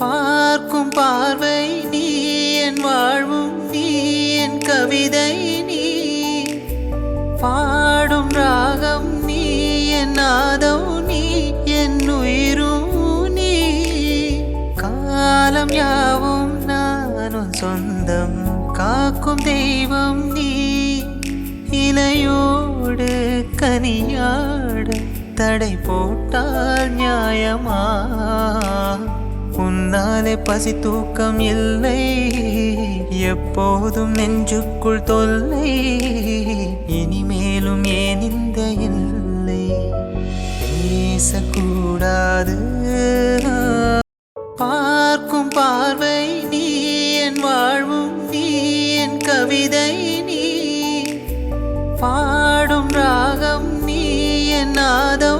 பார்க்கும் பார்வை நீ, என் வாழ்வும் நீ, என் கவிதை நீ. பாடும் ராகம் நீ, என் நாதம் நீ, என் உயிரும் நீ. காலம் யாவும் நானும் சொந்தம், காக்கும் தெய்வம் நீ. இலையோடு கனியாட தடை போட்டால் நியாயமா? உன்னாலே பசி தூக்கம் இல்லை, எப்போதும் நெஞ்சுக்குள் தொல்லை. இனிமேலும் ஏன் இந்த இல்லை பேசக்கூடாது? பார்க்கும் பார்வை நீ, என் வாழ்வும் நீ, என் கவிதை நீ. பாடும் ராகம் நீ, என் நாதம்